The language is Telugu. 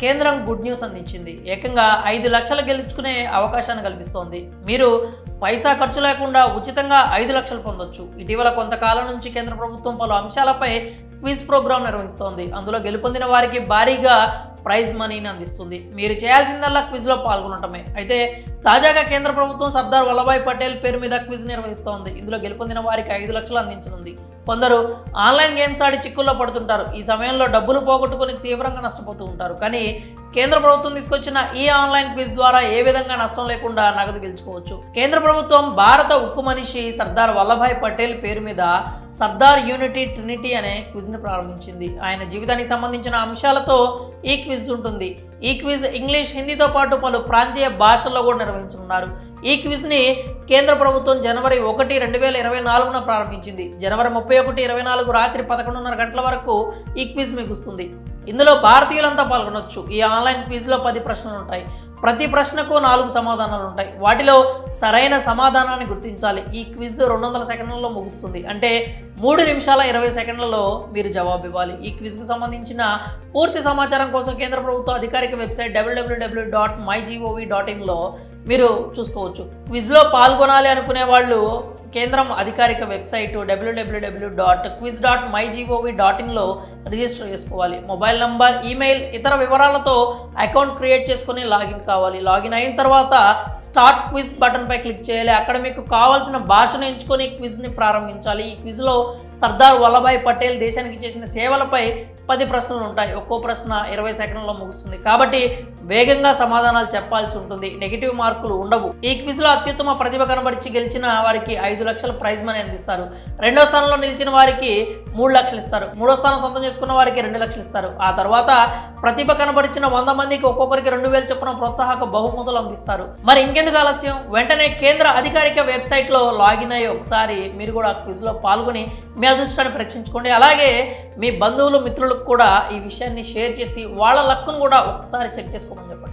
కేంద్రం గుడ్ న్యూస్ అందించింది. ఏకంగా 5 లక్షలు గెలుచుకునే అవకాశాన్ని కల్పిస్తోంది. మీరు పైసా ఖర్చు లేకుండా ఉచితంగా 5 లక్షలు పొందొచ్చు. ఇటీవల కొంతకాలం నుంచి కేంద్ర ప్రభుత్వం పలు అంశాలపై క్విజ్ ప్రోగ్రాం నిర్వహిస్తోంది. అందులో గెలుపొందిన వారికి భారీగా ప్రైజ్ మనీని అందిస్తుంది. మీరు చేయాల్సిందల్లా క్విజ్లో పాల్గొనటమే. అయితే తాజాగా కేంద్ర ప్రభుత్వం సర్దార్ వల్లభాయ్ పటేల్ పేరు మీద క్విజ్ నిర్వహిస్తోంది. ఇందులో గెలుపొందిన వారికి 5 లక్షలు అందించనుంది. కొందరు ఆన్లైన్ గేమ్స్ ఆడి చిక్కుల్లో పడుతుంటారు. ఈ సమయంలో డబ్బులు పోగొట్టుకుని తీవ్రంగా నష్టపోతూ ఉంటారు. కానీ కేంద్ర ప్రభుత్వం తీసుకొచ్చిన ఈ ఆన్లైన్ క్విజ్ ద్వారా ఏ విధంగా నష్టం లేకుండా నగదు గెలుచుకోవచ్చు. కేంద్ర ప్రభుత్వం భారత ఉక్కు మనిషి సర్దార్ వల్లభాయ్ పటేల్ పేరు మీద సర్దార్ యూనిటీ ట్రినిటీ అనే క్విజ్ని ప్రారంభించింది. ఆయన జీవితానికి సంబంధించిన అంశాలతో ఈ క్విజ్ ఉంటుంది. ఈ క్విజ్ ఇంగ్లీష్, హిందీతో పాటు పలు ప్రాంతీయ భాషల్లో కూడా నిర్వహించనున్నారు. ఈ క్విజ్ని కేంద్ర ప్రభుత్వం జనవరి 1, 2024న ప్రారంభించింది. జనవరి 31, 2024 రాత్రి 11:30 గంటల వరకు ఈ క్విజ్ ముగుస్తుంది. ఇందులో భారతీయులంతా పాల్గొనవచ్చు. ఈ ఆన్లైన్ క్విజ్లో 10 ప్రశ్నలు ఉంటాయి. ప్రతి ప్రశ్నకు 4 సమాధానాలు ఉంటాయి. వాటిలో సరైన సమాధానాన్ని గుర్తించాలి. ఈ క్విజ్ 200 సెకండ్లలో ముగుస్తుంది. అంటే 3 నిమిషాల 20 సెకండ్లలో మీరు జవాబు ఇవ్వాలి. ఈ క్విజ్కు సంబంధించిన పూర్తి సమాచారం కోసం కేంద్ర ప్రభుత్వ అధికారిక వెబ్సైట్ www.mygov.in లో మీరు చూసుకోవచ్చు. క్విజ్లో పాల్గొనాలి అనుకునే వాళ్ళు కేంద్రం అధికారిక వెబ్సైట్ www.quiz.mygov.in లో రిజిస్టర్ చేసుకోవాలి. మొబైల్ నంబర్, ఈమెయిల్, ఇతర వివరాలతో అకౌంట్ క్రియేట్ చేసుకుని లాగిన్ కావాలి. లాగిన్ అయిన తర్వాత స్టార్ట్ క్విజ్ బటన్ పై క్లిక్ చేయాలి. అక్కడ మీకు కావాల్సిన భాషను ఎంచుకొని క్విజ్ని ప్రారంభించాలి. ఈ క్విజ్లో సర్దార్ వల్లభాయ్ పటేల్ దేశానికి చేసిన సేవలపై 10 ప్రశ్నలు ఉంటాయి. ఒక్కో ప్రశ్న 20 సెకండ్లలో ముగుస్తుంది. కాబట్టి వేగంగా సమాధానాలు చెప్పాల్సి ఉంటుంది. నెగిటివ్ మార్కులు ఉండవు. ఈ క్విజ్లో అత్యుత్తమ ప్రతిభ కనబరిచి గెలిచిన వారికి 5 లక్షల ప్రైజ్ మనీ అందిస్తారు. 2వ స్థానంలో నిలిచిన వారికి 3 లక్షలు ఇస్తారు. 3వ స్థానం సొంతం చేసుకున్న వారికి 2 లక్షలు ఇస్తారు. ఆ తర్వాత ప్రతిభ కనబరిచిన 100 మందికి ఒక్కొక్కరికి 2000 చొప్పున ప్రోత్సాహక బహుమతులు అందిస్తారు. మరి ఇంకెందుకు ఆలస్యం? వెంటనే కేంద్ర అధికారిక వెబ్సైట్లో లాగిన్ అయ్యి ఒకసారి మీరు కూడా క్విజ్లో పాల్గొని మీ అదృష్టాన్ని పరీక్షించుకోండి. అలాగే మీ బంధువులు, మిత్రులకు కూడా ఈ విషయాన్ని షేర్ చేసి వాళ్ళ లక్కును కూడా ఒకసారి చెక్ చేసుకోమని చెప్పండి.